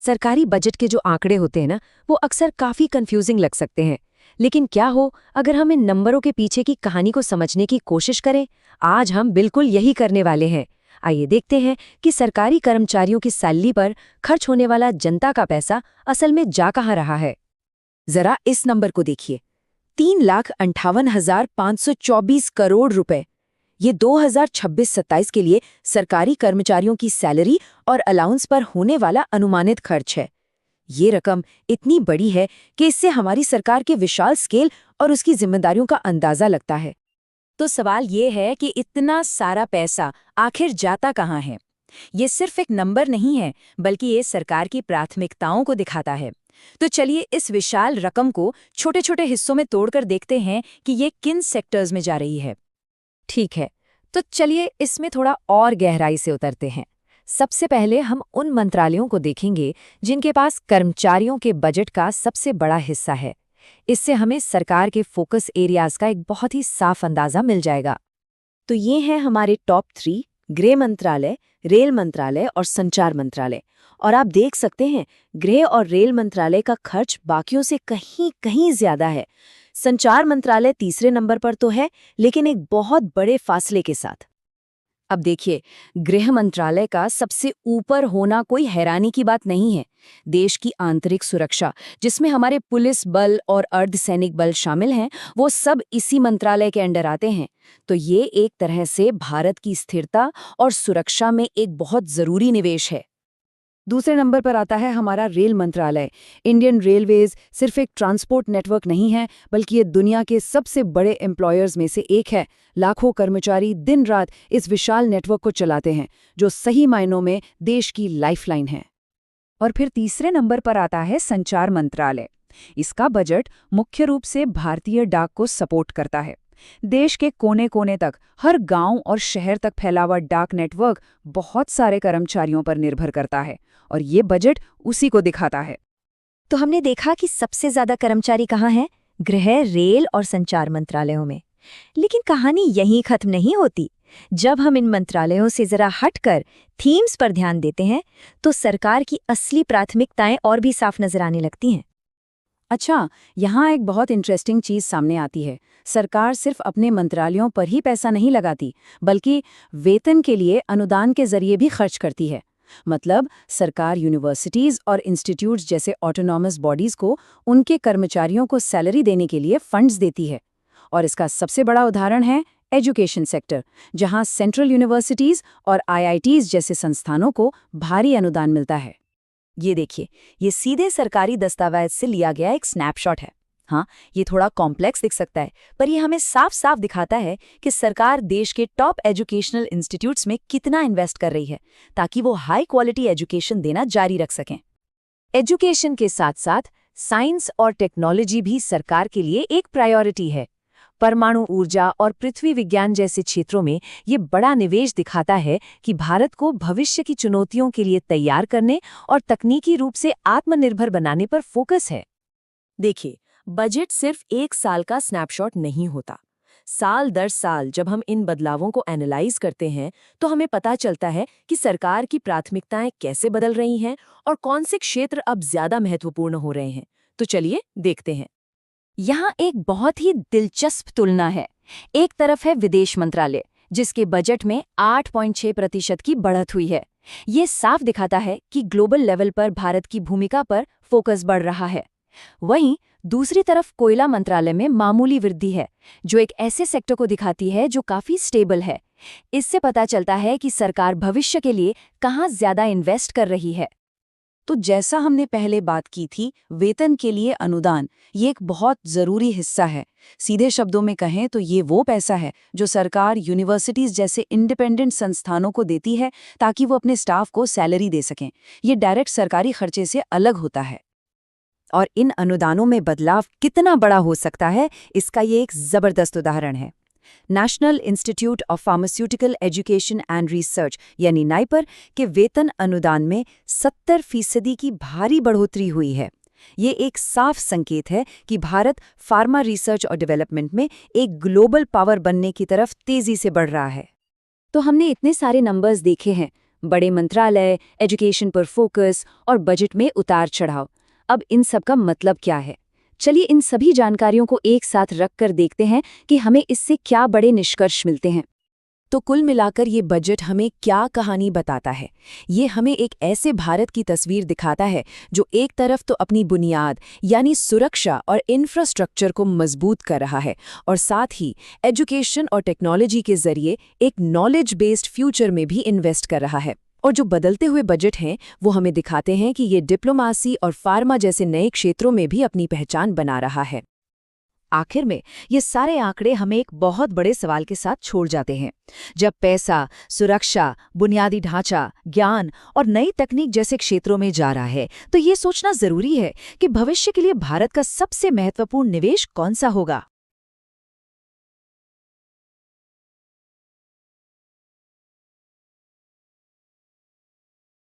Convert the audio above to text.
सरकारी बजट के जो आंकड़े होते हैं ना, वो अक्सर काफी कंफ्यूजिंग लग सकते हैं। लेकिन क्या हो अगर हम इन नंबरों के पीछे की कहानी को समझने की कोशिश करें? आज हम बिल्कुल यही करने वाले हैं। आइए देखते हैं कि सरकारी कर्मचारियों की सैलरी पर खर्च होने वाला जनता का पैसा असल में जा कहाँ रहा है। जरा इस नंबर को देखिए, 3,58,524 करोड़ रुपए। ये 2026-27 के लिए सरकारी कर्मचारियों की सैलरी और अलाउंस पर होने वाला अनुमानित खर्च है। ये रकम इतनी बड़ी है कि इससे हमारी सरकार के विशाल स्केल और उसकी जिम्मेदारियों का अंदाजा लगता है। तो सवाल ये है कि इतना सारा पैसा आखिर जाता कहाँ है? ये सिर्फ एक नंबर नहीं है, बल्कि ये सरकार की प्राथमिकताओं को दिखाता है। तो चलिए इस विशाल रकम को छोटे छोटे हिस्सों में तोड़कर देखते हैं कि ये किन सेक्टर्स में जा रही है। ठीक है, तो चलिए इसमें थोड़ा और गहराई से उतरते हैं। सबसे पहले हम उन मंत्रालयों को देखेंगे जिनके पास कर्मचारियों के बजट का सबसे बड़ा हिस्सा है। इससे हमें सरकार के फोकस एरियाज का एक बहुत ही साफ अंदाजा मिल जाएगा। तो ये हैं हमारे टॉप 3: गृह मंत्रालय, रेल मंत्रालय और संचार मंत्रालय। और आप देख सकते हैं, गृह और रेल मंत्रालय का खर्च बाकियों से कहीं कहीं ज्यादा है। संचार मंत्रालय तीसरे नंबर पर तो है, लेकिन एक बहुत बड़े फासले के साथ। अब देखिए, गृह मंत्रालय का सबसे ऊपर होना कोई हैरानी की बात नहीं है। देश की आंतरिक सुरक्षा, जिसमें हमारे पुलिस बल और अर्धसैनिक बल शामिल हैं, वो सब इसी मंत्रालय के अंडर आते हैं। तो ये एक तरह से भारत की स्थिरता और सुरक्षा में एक बहुत जरूरी निवेश है। दूसरे नंबर पर आता है हमारा रेल मंत्रालय। इंडियन रेलवेज सिर्फ एक ट्रांसपोर्ट नेटवर्क नहीं है, बल्कि ये दुनिया के सबसे बड़े एम्प्लॉयर्स में से एक है। लाखों कर्मचारी दिन रात इस विशाल नेटवर्क को चलाते हैं, जो सही मायनों में देश की लाइफलाइन है। और फिर तीसरे नंबर पर आता है संचार मंत्रालय। इसका बजट मुख्य रूप से भारतीय डाक को सपोर्ट करता है। देश के कोने कोने तक, हर गांव और शहर तक फैला हुआ डाक नेटवर्क बहुत सारे कर्मचारियों पर निर्भर करता है, और ये बजट उसी को दिखाता है। तो हमने देखा कि सबसे ज्यादा कर्मचारी कहाँ हैं? गृह, रेल और संचार मंत्रालयों में। लेकिन कहानी यहीं खत्म नहीं होती। जब हम इन मंत्रालयों से जरा हटकर थीम्स पर ध्यान देते हैं, तो सरकार की असली प्राथमिकताएं और भी साफ नजर आने लगती हैं। अच्छा, यहाँ एक बहुत इंटरेस्टिंग चीज सामने आती है। सरकार सिर्फ अपने मंत्रालयों पर ही पैसा नहीं लगाती, बल्कि वेतन के लिए अनुदान के जरिए भी खर्च करती है। मतलब सरकार यूनिवर्सिटीज और इंस्टीट्यूट्स जैसे ऑटोनॉमस बॉडीज को उनके कर्मचारियों को सैलरी देने के लिए फंड्स देती है। और इसका सबसे बड़ा उदाहरण है एजुकेशन सेक्टर, जहां सेंट्रल यूनिवर्सिटीज और आईआईटीज जैसे संस्थानों को भारी अनुदान मिलता है। ये देखिए, ये सीधे सरकारी दस्तावेज से लिया गया एक स्नैपशॉट है। हाँ, ये थोड़ा कॉम्प्लेक्स दिख सकता है, पर ये हमें साफ साफ दिखाता है कि सरकार देश के टॉप एजुकेशनल इंस्टीट्यूट्स में कितना इन्वेस्ट कर रही है, ताकि वो हाई क्वालिटी एजुकेशन देना जारी रख सकें। एजुकेशन के साथ साथ साइंस और टेक्नोलॉजी भी सरकार के लिए एक प्रायोरिटी है। परमाणु ऊर्जा और पृथ्वी विज्ञान जैसे क्षेत्रों में ये बड़ा निवेश दिखाता है कि भारत को भविष्य की चुनौतियों के लिए तैयार करने और तकनीकी रूप से आत्मनिर्भर बनाने पर फोकस है। देखिए, बजट सिर्फ एक साल का स्नैपशॉट नहीं होता। साल दर साल जब हम इन बदलावों को एनालाइज करते हैं, तो हमें पता चलता है कि सरकार की प्राथमिकताएं कैसे बदल रही हैं और कौन से क्षेत्र अब ज्यादा महत्वपूर्ण हो रहे हैं। तो चलिए देखते हैं। यहाँ एक बहुत ही दिलचस्प तुलना है। एक तरफ है विदेश मंत्रालय, जिसके बजट में 8.6% की बढ़त हुई है। ये साफ दिखाता है कि ग्लोबल लेवल पर भारत की भूमिका पर फोकस बढ़ रहा है। वहीं दूसरी तरफ कोयला मंत्रालय में मामूली वृद्धि है, जो एक ऐसे सेक्टर को दिखाती है जो काफी स्टेबल है। इससे पता चलता है कि सरकार भविष्य के लिए कहाँ ज्यादा इन्वेस्ट कर रही है। तो जैसा हमने पहले बात की थी, वेतन के लिए अनुदान ये एक बहुत जरूरी हिस्सा है। सीधे शब्दों में कहें तो ये वो पैसा है जो सरकार यूनिवर्सिटीज जैसे इंडिपेंडेंट संस्थानों को देती है, ताकि वो अपने स्टाफ को सैलरी दे सकें। ये डायरेक्ट सरकारी खर्चे से अलग होता है। और इन अनुदानों में बदलाव कितना बड़ा हो सकता है, इसका ये एक जबरदस्त उदाहरण है। National institute of pharmaceutical education and research यानी नाइपर के वेतन अनुदान में 70% की भारी बढ़ोतरी हुई है। ये एक साफ संकेत है कि भारत फार्मा रिसर्च और डेवलपमेंट में एक ग्लोबल पावर बनने की तरफ तेजी से बढ़ रहा है। तो हमने इतने सारे नंबर्स देखे हैं, बड़े मंत्रालय, एजुकेशन पर फोकस और बजट में उतार चढ़ाव। अब इन सब का मतलब क्या है? चलिए इन सभी जानकारियों को एक साथ रखकर देखते हैं कि हमें इससे क्या बड़े निष्कर्ष मिलते हैं। तो कुल मिलाकर ये बजट हमें क्या कहानी बताता है? ये हमें एक ऐसे भारत की तस्वीर दिखाता है जो एक तरफ तो अपनी बुनियाद यानी सुरक्षा और इंफ्रास्ट्रक्चर को मजबूत कर रहा है और साथ ही एजुकेशन और टेक्नोलॉजी के जरिए एक नॉलेज बेस्ड फ्यूचर में भी इन्वेस्ट कर रहा है। और जो बदलते हुए बजट हैं वो हमें दिखाते हैं कि ये डिप्लोमेसी और फार्मा जैसे नए क्षेत्रों में भी अपनी पहचान बना रहा है। आखिर में ये सारे आंकड़े हमें एक बहुत बड़े सवाल के साथ छोड़ जाते हैं। जब पैसा, सुरक्षा, बुनियादी ढांचा, ज्ञान और नई तकनीक जैसे क्षेत्रों में जा रहा है, तो ये सोचना जरूरी है कि भविष्य के लिए भारत का सबसे महत्वपूर्ण निवेश कौन सा होगा।